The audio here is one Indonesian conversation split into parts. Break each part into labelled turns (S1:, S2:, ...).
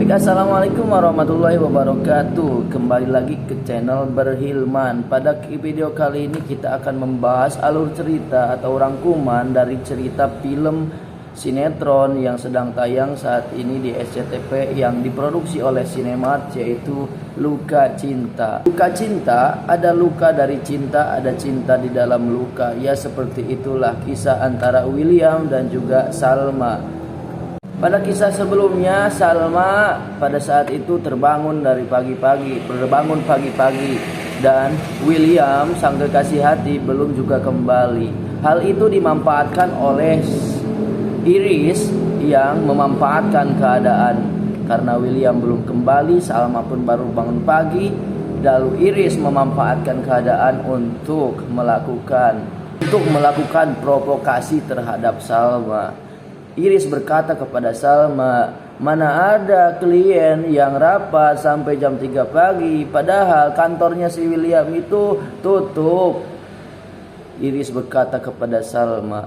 S1: Baik, assalamualaikum warahmatullahi wabarakatuh. Kembali lagi ke channel Berhilman. Pada video kali ini kita akan membahas alur cerita atau rangkuman dari cerita film sinetron yang sedang tayang saat ini di SCTV yang diproduksi oleh Cinemark, yaitu Luka Cinta. Luka Cinta, ada luka dari cinta, ada cinta di dalam luka. Ya, seperti itulah kisah antara William dan juga Salma. Pada kisah sebelumnya, Salma pada saat itu terbangun pagi-pagi dan William, sang kekasih hati, belum juga kembali. Hal itu dimanfaatkan oleh Iris yang memanfaatkan keadaan. Karena William belum kembali, Salma pun baru bangun pagi. Lalu Iris memanfaatkan keadaan untuk melakukan provokasi terhadap Salma. Iris berkata kepada Salma, "Mana ada klien yang rapat sampai jam 3 pagi, padahal kantornya si William itu tutup." Iris berkata kepada Salma,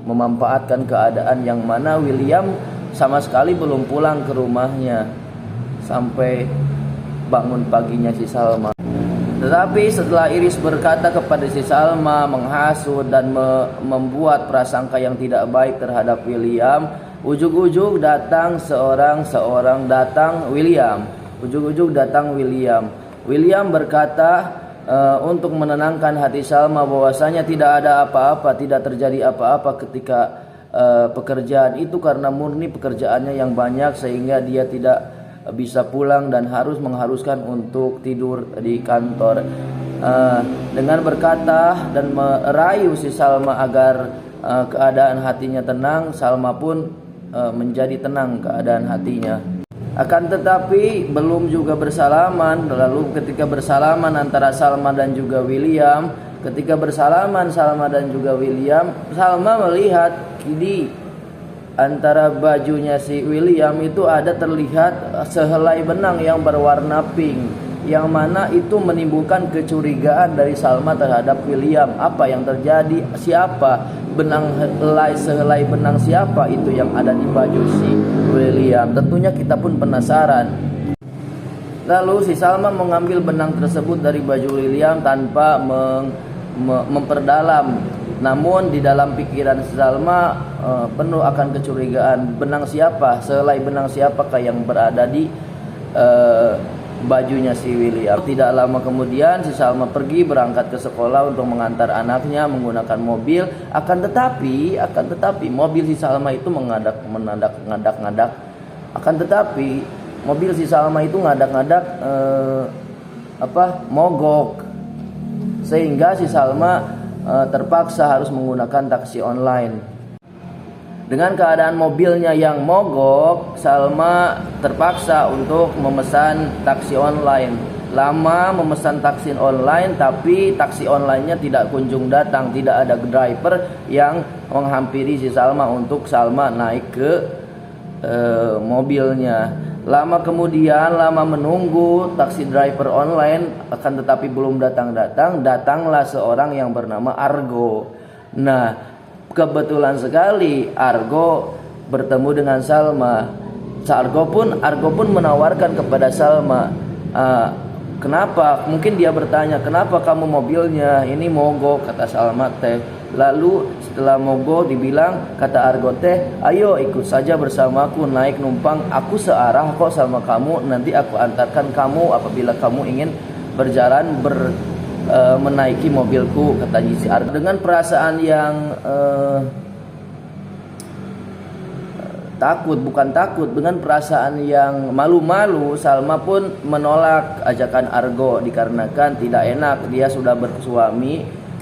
S1: memanfaatkan keadaan yang mana William sama sekali belum pulang ke rumahnya sampai bangun paginya si Salma. Tetapi setelah Iris berkata kepada si Salma, menghasut dan membuat prasangka yang tidak baik terhadap William, ujug-ujug datang William. William berkata untuk menenangkan hati Salma bahwasanya tidak ada apa-apa, tidak terjadi apa-apa ketika pekerjaan itu karena murni pekerjaannya yang banyak sehingga dia tidak bisa pulang dan mengharuskan untuk tidur di kantor. Dengan berkata dan merayu si Salma agar keadaan hatinya tenang, Salma pun menjadi tenang keadaan hatinya. Akan tetapi belum juga bersalaman. Lalu ketika bersalaman antara Salma dan juga William, Salma melihat di antara bajunya si William itu ada terlihat sehelai benang yang berwarna pink, yang mana itu menimbulkan kecurigaan dari Salma terhadap William. Apa yang terjadi? Siapa sehelai benang siapa itu yang ada di baju si William? Tentunya kita pun penasaran. Lalu si Salma mengambil benang tersebut dari baju William tanpa memperdalam. Namun di dalam pikiran Salma penuh akan kecurigaan, sehelai benang siapakah yang berada di bajunya si William. Tidak lama kemudian si Salma pergi berangkat ke sekolah untuk mengantar anaknya menggunakan mobil. Akan tetapi mobil si Salma itu mengadak. Akan tetapi mobil si Salma itu mogok, sehingga si Salma terpaksa harus menggunakan taksi online. Dengan keadaan mobilnya yang mogok, Salma terpaksa untuk memesan taksi online. Lama memesan taksi online, tapi taksi online-nya tidak kunjung datang. Tidak ada driver yang menghampiri si Salma untuk Salma naik ke mobilnya. Lama menunggu taksi driver online, akan tetapi belum datanglah seorang yang bernama Argo. Nah, kebetulan sekali Argo bertemu dengan Salma. Argo pun menawarkan kepada Salma, kenapa? Mungkin dia bertanya, kenapa kamu mobilnya ini mogok? Kata Salma teh. Lalu setelah mogok dibilang, kata Argo teh, ayo ikut saja bersamaku, naik numpang, aku searah kok sama kamu, nanti aku antarkan kamu apabila kamu ingin berjalan menaiki mobilku, kata si Argo. Dengan perasaan yang dengan perasaan yang malu-malu, Salma pun menolak ajakan Argo dikarenakan tidak enak. Dia sudah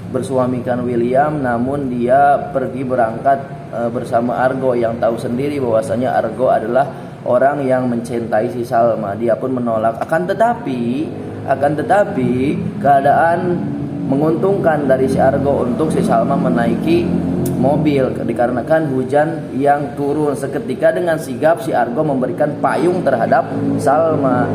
S1: bersuamikan William, namun dia pergi berangkat bersama Argo yang tahu sendiri bahwasanya Argo adalah orang yang mencintai si Salma. Dia pun menolak. Akan tetapi keadaan menguntungkan dari si Argo untuk si Salma menaiki mobil dikarenakan hujan yang turun. Seketika dengan sigap si Argo memberikan payung terhadap Salma.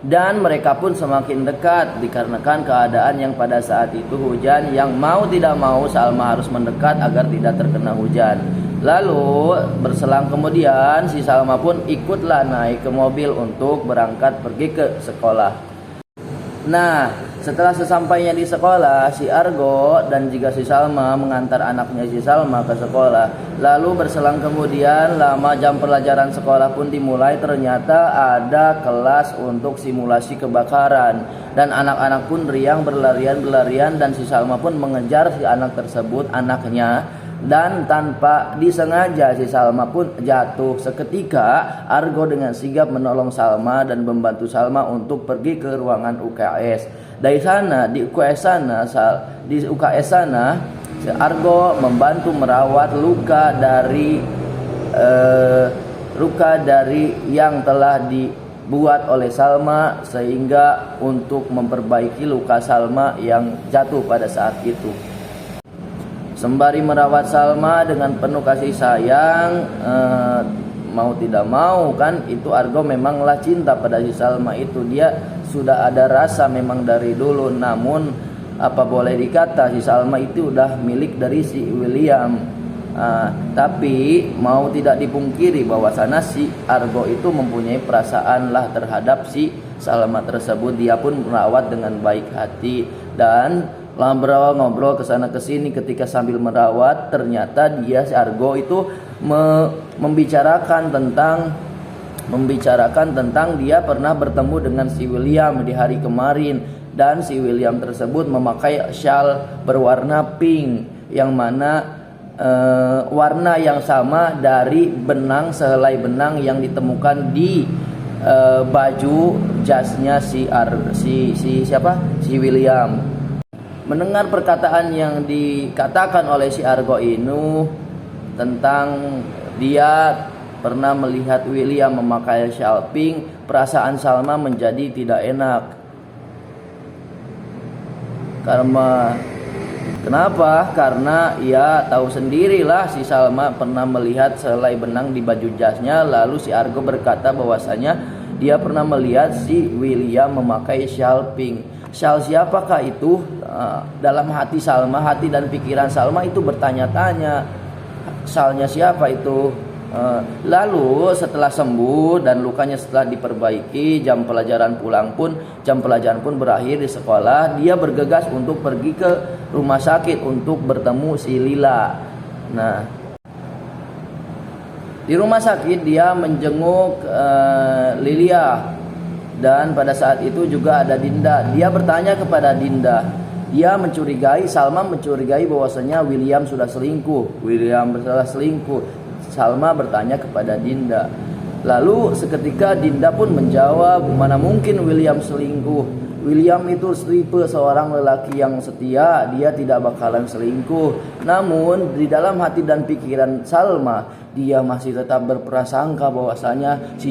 S1: Dan mereka pun semakin dekat dikarenakan keadaan yang pada saat itu hujan, yang mau tidak mau Salma harus mendekat agar tidak terkena hujan. Lalu berselang kemudian si Salma pun ikutlah naik ke mobil untuk berangkat pergi ke sekolah. Nah, setelah sesampainya di sekolah, si Argo dan juga si Salma mengantar anaknya si Salma ke sekolah. Lalu berselang kemudian lama jam pelajaran sekolah pun dimulai. Ternyata ada kelas untuk simulasi kebakaran. Dan anak-anak pun riang berlarian-berlarian dan si Salma pun mengejar si anak tersebut, anaknya. Dan tanpa disengaja si Salma pun jatuh. Seketika Argo dengan sigap menolong Salma dan membantu Salma untuk pergi ke ruangan UKS. Dari sana di UKS sana si Argo membantu merawat luka dari yang telah dibuat oleh Salma, sehingga untuk memperbaiki luka Salma yang jatuh pada saat itu. Sembari merawat Salma dengan penuh kasih sayang, mau tidak mau kan, itu Argo memanglah cinta pada si Salma itu. Dia sudah ada rasa memang dari dulu. Namun apa boleh dikata, si Salma itu udah milik dari si William. Tapi mau tidak dipungkiri bahwasanya si Argo itu mempunyai perasaan lah terhadap si Salma tersebut. Dia pun merawat dengan baik hati dan ngobrol kesana kesini. Ketika sambil merawat, ternyata dia si Argo itu membicarakan tentang dia pernah bertemu dengan si William di hari kemarin, dan si William tersebut memakai shawl berwarna pink, yang mana warna yang sama dari sehelai benang yang ditemukan di baju jasnya si William. Mendengar perkataan yang dikatakan oleh si Argo ini tentang dia pernah melihat William memakai shawl pink, perasaan Salma menjadi tidak enak. Kenapa? Karena ia tahu sendirilah si Salma pernah melihat sehelai benang di baju jasnya. Lalu si Argo berkata bahwasanya dia pernah melihat si William memakai shawl pink. Shawl siapakah itu? Dalam hati Salma, hati dan pikiran Salma itu bertanya-tanya, shawlnya siapa itu? Lalu setelah sembuh dan lukanya setelah diperbaiki, jam pelajaran pun berakhir di sekolah. Dia bergegas untuk pergi ke rumah sakit untuk bertemu si Lila. Nah, di rumah sakit dia menjenguk Lilia. Dan pada saat itu juga ada Dinda. Dia bertanya kepada Dinda. Salma mencurigai bahwasanya William sudah selingkuh. Salma bertanya kepada Dinda. Lalu seketika Dinda pun menjawab, mana mungkin William selingkuh. William itu tipe seorang lelaki yang setia, dia tidak bakalan selingkuh. Namun di dalam hati dan pikiran Salma, dia masih tetap berprasangka bahwasanya si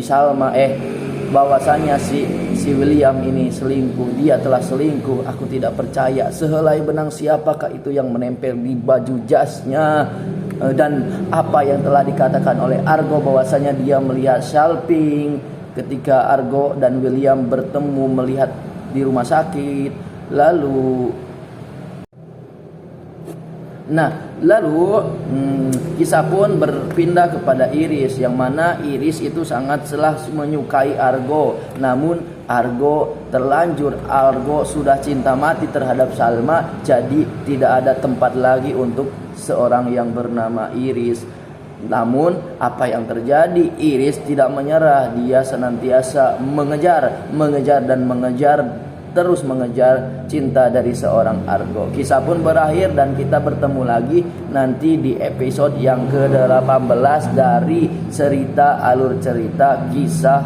S1: William ini selingkuh. Dia telah selingkuh. Aku tidak percaya. Sehelai benang siapakah itu yang menempel di baju jasnya? Dan apa yang telah dikatakan oleh Argo bahwasanya dia melihat shawl pink ketika Argo dan William bertemu melihat di rumah sakit. Lalu kisah pun berpindah kepada Iris, yang mana Iris itu sangatlah menyukai Argo. Namun Argo terlanjur, Argo sudah cinta mati terhadap Salma, jadi tidak ada tempat lagi untuk seorang yang bernama Iris. Namun apa yang terjadi? Iris tidak menyerah. Dia senantiasa mengejar terus mengejar cinta dari seorang Argo. Kisah pun berakhir dan kita bertemu lagi nanti di episode yang ke-18 dari alur cerita kisah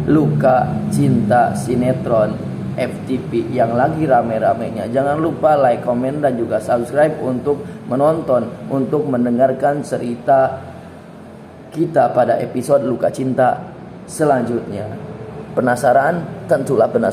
S1: Luka Cinta sinetron FTV yang lagi rame-ramenya. Jangan lupa like, komen, dan juga subscribe untuk menonton, untuk mendengarkan cerita kita pada episode Luka Cinta selanjutnya. Penasaran? Tentulah penasaran.